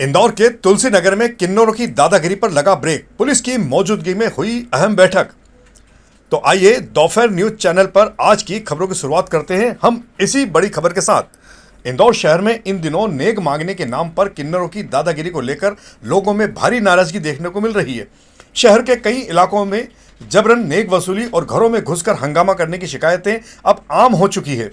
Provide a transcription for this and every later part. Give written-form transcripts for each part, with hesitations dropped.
इंदौर के तुलसी नगर में किन्नरों की दादागिरी पर लगा ब्रेक। पुलिस की मौजूदगी में हुई अहम बैठक। तो आइए दोपहर न्यूज चैनल पर आज की खबरों की शुरुआत करते हैं हम इसी बड़ी खबर के साथ। इंदौर शहर में इन दिनों नेक मांगने के नाम पर किन्नरों की दादागिरी को लेकर लोगों में भारी नाराजगी देखने को मिल रही है। शहर के कई इलाकों में जबरन नेक वसूली और घरों में घुसकर हंगामा करने की शिकायतें अब आम हो चुकी है।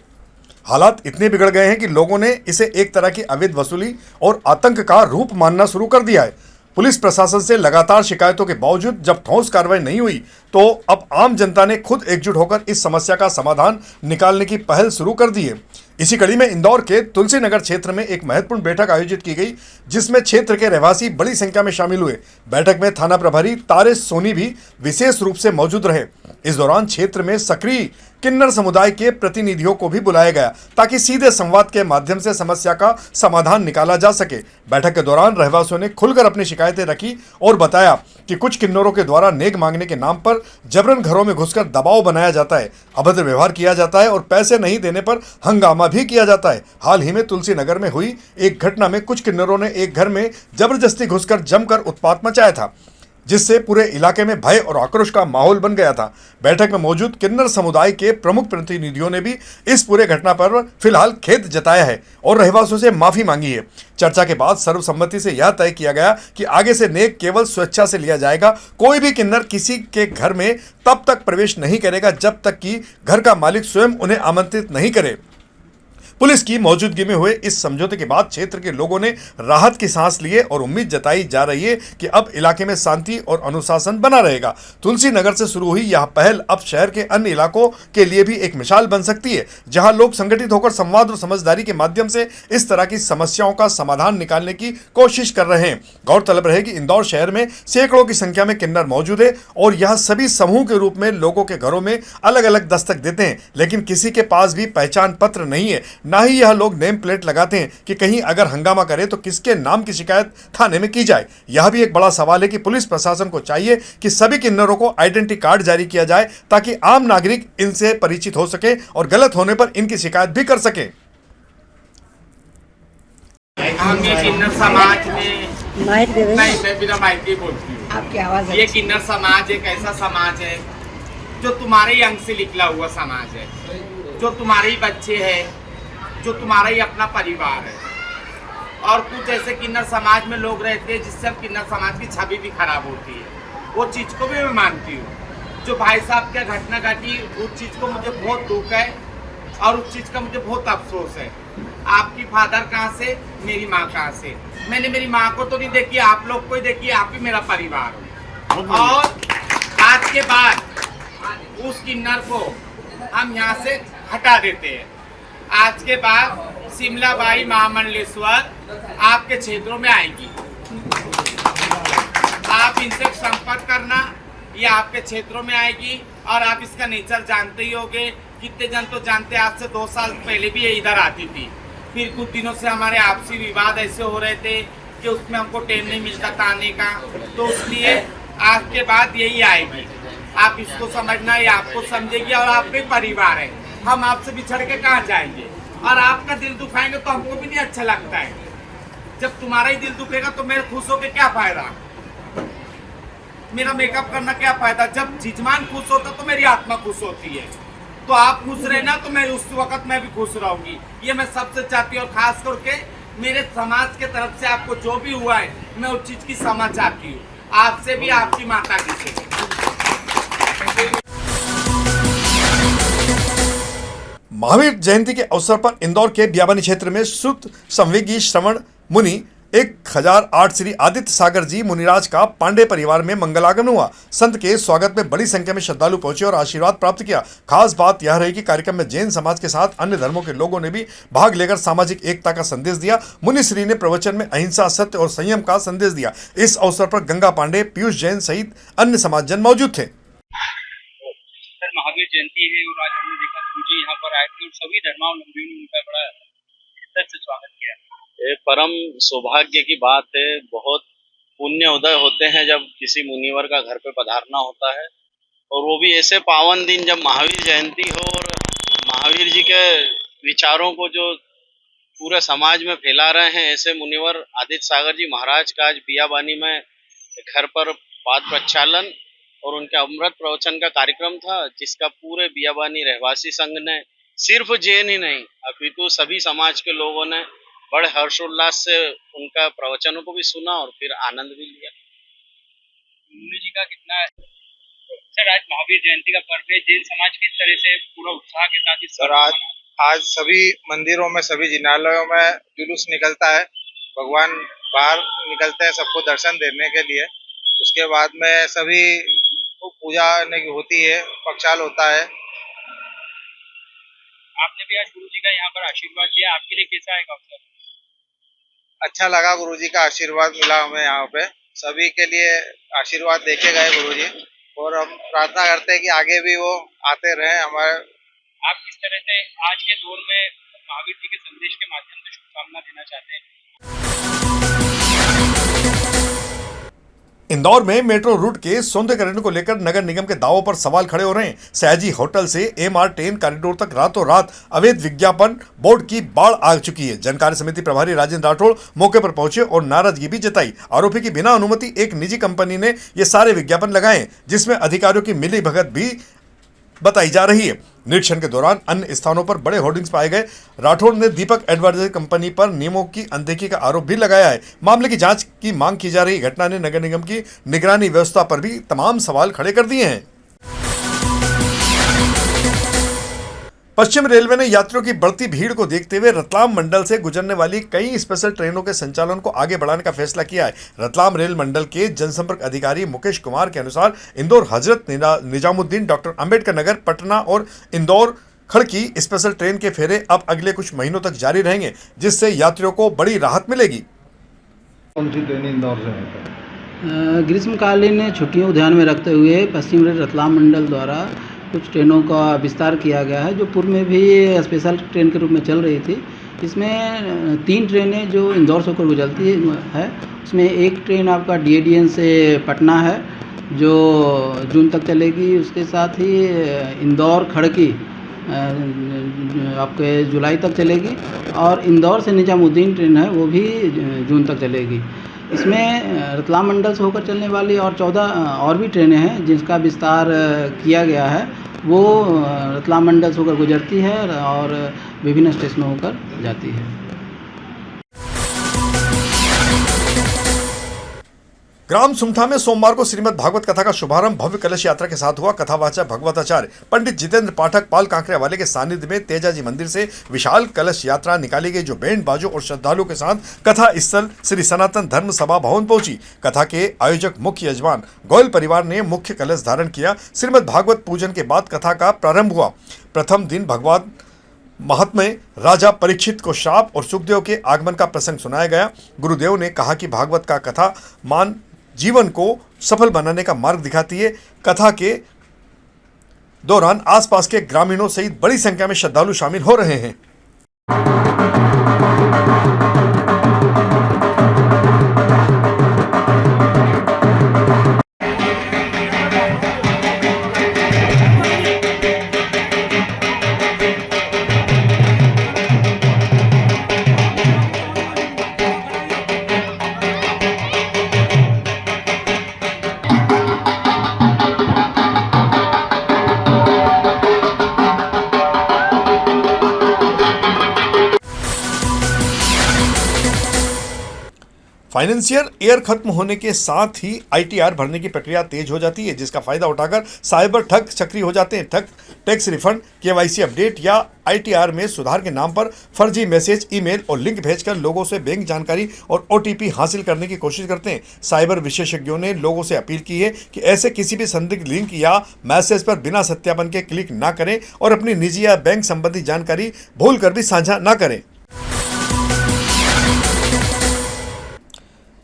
हालात इतने बिगड़ गए हैं कि लोगों ने इसे एक तरह की अवैध वसूली और आतंक का रूप मानना शुरू कर दिया है। पुलिस प्रशासन से लगातार शिकायतों के बावजूद जब ठोस कार्रवाई नहीं हुई तो अब आम जनता ने खुद एकजुट होकर इस समस्या का समाधान निकालने की पहल शुरू कर दी है। इसी कड़ी में इंदौर के तुलसी नगर क्षेत्र में एक महत्वपूर्ण बैठक आयोजित की गई, जिसमें क्षेत्र के रहवासी बड़ी संख्या में शामिल हुए। बैठक में थाना प्रभारी तारिश सोनी भी विशेष रूप से मौजूद रहे। इस दौरान क्षेत्र में सक्रिय किन्नर समुदाय के प्रतिनिधियों को भी बुलाया गया ताकि सीधे संवाद के माध्यम से समस्या का समाधान निकाला जा सके। बैठक के दौरान रहवासियों ने खुलकर अपनी शिकायतें रखी और बताया कि कुछ किन्नरों के द्वारा नेक मांगने के नाम पर जबरन घरों में घुसकर दबाव बनाया जाता है, अभद्र व्यवहार किया जाता है और पैसे नहीं देने पर हंगामा भी किया जाता है। हाल ही में तुलसी नगर में हुई एक घटना में कुछ किन्नरों ने एक घर में जबरदस्ती घुसकर जमकर उत्पात मचाया था, जिससे पूरे इलाके में भय और आक्रोश का माहौल बन गया था। बैठक में मौजूद किन्नर समुदाय के प्रमुख प्रतिनिधियों ने भी इस पूरे घटना पर फिलहाल खेद जताया है और रहवासियों से माफी मांगी है। चर्चा के बाद सर्वसम्मति से यह तय किया गया कि आगे से नेक केवल स्वेच्छा से लिया जाएगा। कोई भी किन्नर किसी के घर में तब तक प्रवेश नहीं करेगा जब तक कि घर का मालिक स्वयं उन्हें आमंत्रित नहीं करे। पुलिस की मौजूदगी में हुए इस समझौते के बाद क्षेत्र के लोगों ने राहत की सांस लिए और उम्मीद जताई जा रही है कि अब इलाके में शांति और अनुशासन बना रहेगा। तुलसी नगर से शुरू हुई यह पहल अब शहर के अन्य इलाकों के लिए भी एक मिसाल बन सकती है, जहां लोग संगठित होकर संवाद और समझदारी के माध्यम से इस तरह की समस्याओं का समाधान निकालने की कोशिश कर रहे हैं। गौरतलब रहे कि इंदौर शहर में सैकड़ों की संख्या में किन्नर मौजूद है और यह सभी समूह के रूप में लोगों के घरों में अलग अलग दस्तक देते हैं, लेकिन किसी के पास भी पहचान पत्र नहीं है, ना ही यह लोग नेम प्लेट लगाते हैं कि कहीं अगर हंगामा करे तो किसके नाम की शिकायत थाने में की जाए। यह भी एक बड़ा सवाल है कि पुलिस प्रशासन को चाहिए कि सभी किन्नरों को आइडेंटिटी कार्ड जारी किया जाए ताकि आम नागरिक इनसे परिचित हो सके और गलत होने पर इनकी शिकायत भी कर सके। किन्नर समाज में ये किन्नर समाज एक ऐसा समाज है जो तुम्हारे ही अंग से निकला हुआ समाज है, जो तुम्हारे ही बच्चे हैं, जो तुम्हारा ही अपना परिवार है। और कुछ ऐसे किन्नर समाज में लोग रहते हैं जिससे किन्नर समाज की छवि भी खराब होती है। वो चीज़ को भी मैं मानती हूँ। जो भाई साहब क्या घटना घटी उस चीज़ को मुझे बहुत दुख है और उस चीज़ का मुझे बहुत अफसोस है। आपकी फादर कहाँ से, मेरी माँ कहाँ से? मैंने मेरी माँ को तो नहीं देखी, आप लोग को ही देखी, आप ही मेरा परिवार हो। और आज के बाद उस किन्नर को हम यहाँ से हटा देते हैं। आज के बाद शिमला बाई महामंडलेश्वर आपके क्षेत्रों में आएगी। आप इनसे संपर्क करना, ये आपके क्षेत्रों में आएगी और आप इसका नेचर जानते ही होंगे। कितने जन तो जानते हैं, आज से 2 साल पहले भी ये इधर आती थी। फिर कुछ दिनों से हमारे आपसी विवाद ऐसे हो रहे थे कि उसमें हमको टाइम नहीं मिलता था आने का, तो इसलिए आज के बाद यही आएगी। आप इसको समझना, ये आपको समझेगी और आपके परिवार है। हम आपसे बिछड़ के कहाँ जाएंगे और आपका दिल दुखाएंगे तो हमको भी नहीं अच्छा लगता है। जब तुम्हारा ही दिल दुखेगा तो मेरे खुश होकर क्या फायदा, मेरा मेकअप करना क्या फायदा? जब जिजमान खुश होता तो मेरी आत्मा खुश होती है। तो आप खुश रहना तो मैं उस वक्त मैं भी खुश रहूंगी, ये मैं सबसे चाहती हूँ। और खास करके मेरे समाज के तरफ से आपको जो भी हुआ है मैं उस चीज की क्षमा चाहती हूँ, आपसे भी, आपकी माता जी से। महावीर जयंती के अवसर पर इंदौर के बियाबानी क्षेत्र में श्रुत संवेगी श्रवण मुनि 1008 श्री आदित्य सागर जी मुनिराज का पांडे परिवार में मंगलागमन हुआ। संत के स्वागत में बड़ी संख्या में श्रद्धालु पहुंचे और आशीर्वाद प्राप्त किया। खास बात यह रही कि कार्यक्रम में जैन समाज के साथ अन्य धर्मों के लोगों ने भी भाग लेकर सामाजिक एकता का संदेश दिया। मुनि श्री ने प्रवचन में अहिंसा, सत्य और संयम का संदेश दिया। इस अवसर पर गंगा पांडे, पीयूष जैन सहित अन्य समाजजन मौजूद थे। महावीर जयंती है और आज हमने देखा गुरु जी यहाँ पर आए थे और सभी धर्मावलंबियों ने उनका बड़ा शिद्दत से स्वागत किया। ये परम सौभाग्य की बात है। बहुत पुण्य उदय होते हैं जब किसी मुनिवर का घर पे पधारना होता है, और वो भी ऐसे पावन दिन जब महावीर जयंती हो और महावीर जी के विचारों को जो पूरे समाज में फैला रहे हैं। ऐसे मुनिवर आदित्य सागर जी महाराज का आज बियाबानी में घर पर पाद प्रक्षालन और उनके अमृत प्रवचन का कार्यक्रम था, जिसका पूरे बियाबानी रहवासी संघ ने, सिर्फ जैन ही नहीं अपितु सभी समाज के लोगों ने बड़े हर्षोल्लास से उनका प्रवचनों को भी सुना और फिर आनंद भी लिया। मुनि जी का कितना सर, आज महावीर जयंती का पर्व है, जैन समाज किस तरह से पूरा उत्साह के साथ इस सर आज सभी मंदिरों में, सभी जिनालयों में जुलूस निकलता है, भगवान बाहर निकलते हैं सबको दर्शन देने के लिए। उसके बाद में सभी को पूजा होती है, पक्षाल होता है। आपने भी आज गुरु जी का यहाँ पर आशीर्वाद लिया, आपके लिए कैसा है अवसर? अच्छा लगा, गुरुजी का आशीर्वाद मिला हमें यहाँ पे। सभी के लिए आशीर्वाद देके गए गुरुजी, और हम प्रार्थना करते हैं कि आगे भी वो आते रहे हमारे। आप किस तरह से आज के दौर में महावीर जी के संदेश के माध्यम से शुभकामना देना चाहते हैं? इंदौर में मेट्रो रूट के सौंदर्यीकरण को लेकर नगर निगम के दावों पर सवाल खड़े हो रहे हैं। सयाजी होटल से एमआर ट्रेन कॉरिडोर तक रातों रात अवैध विज्ञापन बोर्ड की बाढ़ आ चुकी है। जानकारी समिति प्रभारी राजेंद्र राठौड़ मौके पर पहुंचे और नाराजगी भी जताई। आरोपी की बिना अनुमति एक निजी कंपनी ने ये सारे विज्ञापन लगाए, जिसमें अधिकारियों की मिली भगत भी बताई जा रही है। निरीक्षण के दौरान अन्य स्थानों पर बड़े होर्डिंग्स पाए गए। राठौड़ ने दीपक एडवाइजरी कंपनी पर नियमों की अनदेखी का आरोप भी लगाया है। मामले की जांच की मांग की जा रही घटना ने नगर निगम की निगरानी व्यवस्था पर भी तमाम सवाल खड़े कर दिए हैं। पश्चिम रेलवे ने यात्रियों की बढ़ती भीड़ को देखते हुए रतलाम मंडल से गुजरने वाली कई स्पेशल ट्रेनों के संचालन को आगे बढ़ाने का फैसला किया है। रतलाम रेल मंडल के जनसंपर्क अधिकारी मुकेश कुमार के अनुसार इंदौर हजरत निजामुद्दीन, डॉक्टर अंबेडकर नगर, पटना और इंदौर खड़की स्पेशल ट्रेन के फेरे अब अगले कुछ महीनों तक जारी रहेंगे, जिससे यात्रियों को बड़ी राहत मिलेगी। कौन सी ट्रेन इंदौर से है? ग्रीष्मकालीन छुट्टियों को ध्यान में रखते हुए पश्चिम रेल रतलाम मंडल द्वारा कुछ ट्रेनों का विस्तार किया गया है, जो पूर्व में भी स्पेशल ट्रेन के रूप में चल रही थी। इसमें 3 ट्रेनें जो इंदौर से होकर गुजरती है, उसमें एक ट्रेन आपका डीएडीएन से पटना है जो जून तक चलेगी। उसके साथ ही इंदौर खड़की आपके जुलाई तक चलेगी, और इंदौर से निजामुद्दीन ट्रेन है वो भी जून तक चलेगी। इसमें रतलाम मंडल से होकर चलने वाली और 14 और भी ट्रेनें हैं जिसका विस्तार किया गया है। वो रतलाम मंडल से होकर गुजरती है और विभिन्न स्टेशनों होकर जाती है। ग्राम सुमथा में सोमवार को श्रीमद् भागवत कथा का शुभारंभ भव्य कलश यात्रा के साथ हुआ। कथावाचक भगवताचार्य पंडित जितेंद्र पाठक पाल कांकरिया वाले के सानिध्य में तेजाजी मंदिर से विशाल कलश यात्रा निकाली गई, जो बैंड बाजों और श्रद्धालुओं के साथ कथा स्थल श्री सनातन धर्म सभा भवन पहुंची। कथा के आयोजक मुख्य यजमान गोयल परिवार ने मुख्य कलश धारण किया। श्रीमद् भागवत पूजन के बाद कथा का प्रारंभ हुआ। प्रथम दिन भगवान महात्म्य राजा परीक्षित को श्राप और सुखदेव के आगमन का प्रसंग सुनाया गया। गुरुदेव ने कहा कि भागवत का कथा मान जीवन को सफल बनाने का मार्ग दिखाती है। कथा के दौरान आसपास के ग्रामीणों सहित बड़ी संख्या में श्रद्धालु शामिल हो रहे हैं। फाइनेंशियल ईयर खत्म होने के साथ ही आईटीआर भरने की प्रक्रिया तेज हो जाती है, जिसका फायदा उठाकर साइबर ठग सक्रिय हो जाते हैं। ठग टैक्स रिफंड, केवाईसी अपडेट या आईटीआर में सुधार के नाम पर फर्जी मैसेज, ईमेल और लिंक भेजकर लोगों से बैंक जानकारी और ओटीपी हासिल करने की कोशिश करते हैं। साइबर विशेषज्ञों ने लोगों से अपील की है कि ऐसे किसी भी संदिग्ध लिंक या मैसेज पर बिना सत्यापन के क्लिक ना करें और अपनी निजी या बैंक संबंधी जानकारी भूलकर भी साझा ना करें।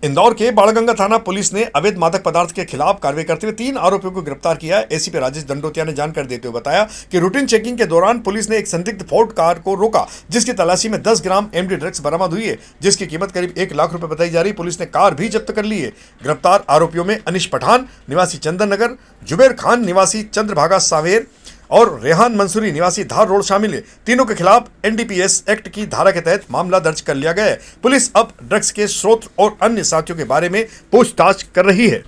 इंदौर के बाणगंगा थाना पुलिस ने अवैध मादक पदार्थ के खिलाफ कार्रवाई करते हुए 3 आरोपियों को गिरफ्तार किया है। एसीपी राजेश दंडोतिया ने जानकारी देते हुए बताया कि रूटीन चेकिंग के दौरान पुलिस ने एक संदिग्ध फोर्ड कार को रोका, जिसकी तलाशी में 10 ग्राम एमडी ड्रग्स बरामद हुई है, जिसकी कीमत करीब 1 लाख रुपए बताई जा रही। पुलिस ने कार भी जब्त कर ली है। गिरफ्तार आरोपियों में अनिश पठान निवासी चंदन नगर, जुबेर खान निवासी चंद्रभागा सावेर, और रेहान मंसूरी निवासी धार रोड शामिल है। तीनों के खिलाफ एनडीपीएस एक्ट की धारा के तहत मामला दर्ज कर लिया गया है। पुलिस अब ड्रग्स के स्रोत और अन्य साथियों के बारे में पूछताछ कर रही है।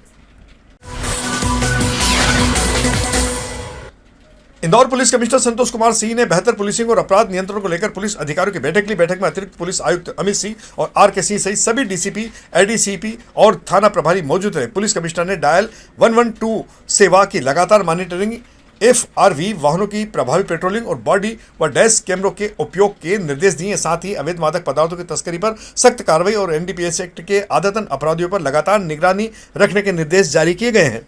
इंदौर पुलिस कमिश्नर संतोष कुमार सिंह ने बेहतर पुलिसिंग और अपराध नियंत्रण को लेकर पुलिस अधिकारियों की बैठक ली। बैठक में अतिरिक्त पुलिस आयुक्त अमित सिंह और आर.के. सिंह सहित सभी डीसीपी, एडीसीपी और थाना प्रभारी मौजूद रहे। पुलिस कमिश्नर ने डायल 112 सेवा की लगातार मॉनिटरिंग, FRV वाहनों की प्रभावी पेट्रोलिंग और बॉडी व डैश कैमरों के उपयोग के निर्देश दिए। साथ ही अवैध मादक पदार्थों की तस्करी पर सख्त कार्रवाई और एनडीपीएस एक्ट के आदतन अपराधियों पर लगातार निगरानी रखने के निर्देश जारी किए गए हैं।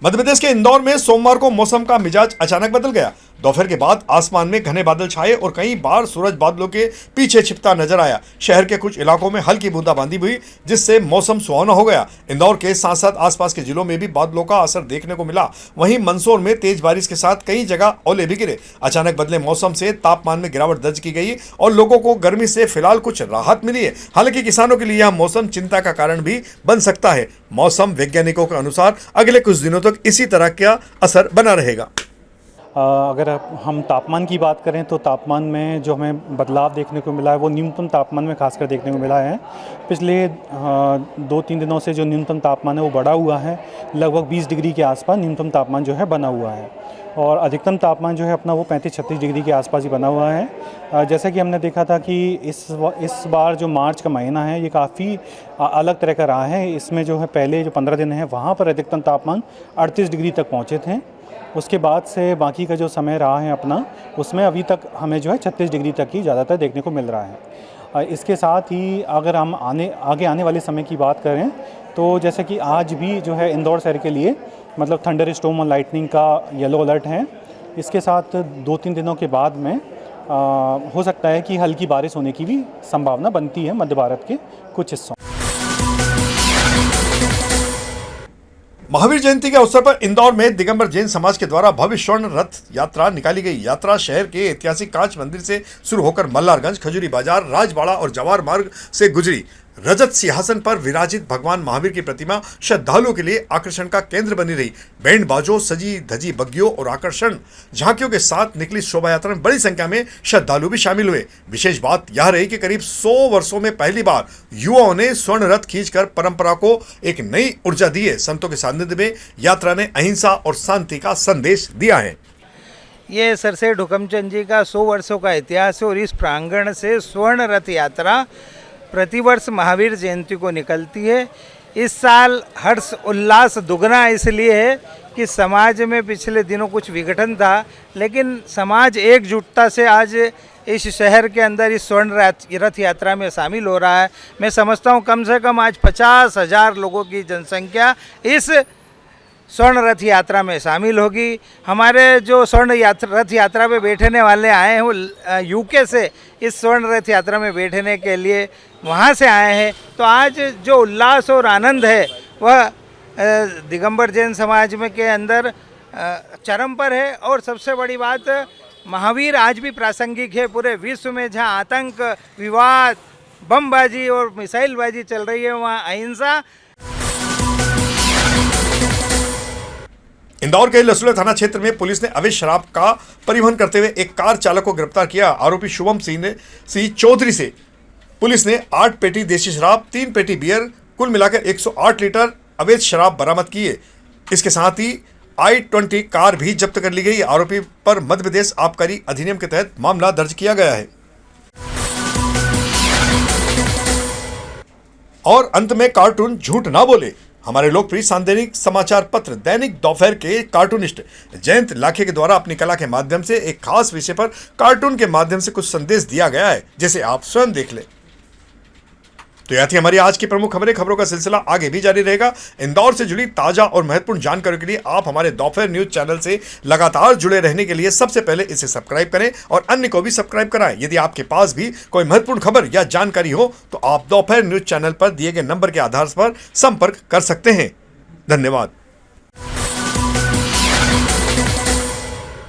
मध्य प्रदेश के इंदौर में सोमवार को मौसम का मिजाज अचानक बदल गया। दोपहर के बाद आसमान में घने बादल छाए और कई बार सूरज बादलों के पीछे छिपता नजर आया। शहर के कुछ इलाकों में हल्की बूंदाबांदी हुई, जिससे मौसम सुहावना हो गया। इंदौर के साथ साथ आसपास के जिलों में भी बादलों का असर देखने को मिला। वहीं मंदसौर में तेज बारिश के साथ कई जगह ओले भी गिरे। अचानक बदले मौसम से तापमान में गिरावट दर्ज की गई और लोगों को गर्मी से फिलहाल कुछ राहत मिली है। हालांकि किसानों के लिए यह मौसम चिंता का कारण भी बन सकता है। मौसम वैज्ञानिकों के अनुसार अगले कुछ दिनों तक इसी तरह का असर बना रहेगा। अगर हम तापमान की बात करें तो तापमान में जो हमें बदलाव देखने को मिला है वो न्यूनतम तापमान में खासकर देखने को मिला है। पिछले 2-3 दिनों से जो न्यूनतम तापमान है वो बढ़ा हुआ है। लगभग 20 डिग्री के आसपास न्यूनतम तापमान जो है बना हुआ है और अधिकतम तापमान जो है अपना वो 35-36 डिग्री के आसपास ही बना हुआ है। जैसा कि हमने देखा था कि इस बार जो मार्च का महीना है ये काफ़ी अलग तरह का रहा है। इसमें जो है पहले जो 15 दिन है वहाँ पर अधिकतम तापमान 38 डिग्री तक पहुँचे थे। उसके बाद से बाकी का जो समय रहा है अपना, उसमें अभी तक हमें जो है 36 डिग्री तक ही ज़्यादातर देखने को मिल रहा है। इसके साथ ही अगर हम आगे आने वाले समय की बात करें तो जैसे कि आज भी जो है इंदौर शहर के लिए मतलब थंडर स्टॉर्म और लाइटनिंग का येलो अलर्ट है। इसके साथ 2-3 दिनों के बाद में हो सकता है कि हल्की बारिश होने की भी संभावना बनती है मध्य भारत के कुछ हिस्सों। महावीर जयंती के अवसर पर इंदौर में दिगंबर जैन समाज के द्वारा भव्य स्वर्ण रथ यात्रा निकाली गई। यात्रा शहर के ऐतिहासिक कांच मंदिर से शुरू होकर मल्हारगंज, खजूरी बाजार, राजबाड़ा और जवार मार्ग से गुजरी। रजत सिंहासन पर विराजित भगवान महावीर की प्रतिमा श्रद्धालुओं के लिए आकर्षण का केंद्र बनी रही। बैंड बाजों, सजी धजी बग्गियों और आकर्षण झांकियों के साथ निकली शोभा यात्रा में बड़ी संख्या में श्रद्धालु भी शामिल हुए। विशेष बात यह रही कि करीब 100 वर्षों में पहली बार युवाओं ने स्वर्ण रथ खींचकर परंपरा को एक नई ऊर्जा दी है। संतों के सानिध्य में यात्रा ने अहिंसा और शांति का संदेश दिया है। ये सरसेठ हुकमचंद जी का 100 वर्षों का इतिहास है और इस प्रांगण से स्वर्ण रथ यात्रा प्रतिवर्ष महावीर जयंती को निकलती है। इस साल हर्ष उल्लास दुगना इसलिए है कि समाज में पिछले दिनों कुछ विघटन था, लेकिन समाज एकजुटता से आज इस शहर के अंदर इस स्वर्ण रथ यात्रा में शामिल हो रहा है। मैं समझता हूँ कम से कम आज 50,000 लोगों की जनसंख्या इस स्वर्ण रथ यात्रा में शामिल होगी। हमारे जो स्वर्ण रथ यात्रा में बैठने वाले आए हैं वो यूके से इस स्वर्ण रथ यात्रा में बैठने के लिए वहाँ से आए हैं। तो आज जो उल्लास और आनंद है वह दिगंबर जैन समाज में के अंदर चरम पर है। और सबसे बड़ी बात, महावीर आज भी प्रासंगिक है। पूरे विश्व में जहाँ आतंक, विवाद, बमबाजी और मिसाइलबाजी चल रही है, वहाँ अहिंसा। इंदौर के लसुड़ा थाना क्षेत्र में पुलिस ने अवैध शराब का परिवहन करते हुए एक कार चालक को गिरफ्तार किया। आरोपी शुभम सिंह चौधरी से पुलिस ने 8 पेटी देशी शराब, 3 पेटी बियर, कुल मिलाकर 108 लीटर अवैध शराब बरामद की है। इसके साथ ही I-20 कार भी जब्त कर ली गई। आरोपी पर मध्य प्रदेश आबकारी अधिनियम के तहत मामला दर्ज किया गया है। और अंत में कार्टून झूठ ना बोले। हमारे लोकप्रिय सांदैनिक समाचार पत्र दैनिक दोपहर के कार्टूनिस्ट जयंत लाखे के द्वारा अपनी कला के माध्यम से एक खास विषय पर कार्टून के माध्यम से कुछ संदेश दिया गया है, जिसे आप स्वयं देख लें। तो यह थी हमारी आज की प्रमुख खबरों का सिलसिला आगे भी जारी रहेगा। इंदौर से जुड़ी ताजा और महत्वपूर्ण जानकारी के लिए आप हमारे दोपहर न्यूज चैनल से लगातार जुड़े रहने के लिए सबसे पहले इसे सब्सक्राइब करें और अन्य को भी सब्सक्राइब कराएं। यदि आपके पास भी कोई महत्वपूर्ण खबर या जानकारी हो तो आप दोपहर न्यूज चैनल पर दिए गए नंबर के आधार पर संपर्क कर सकते हैं। धन्यवाद।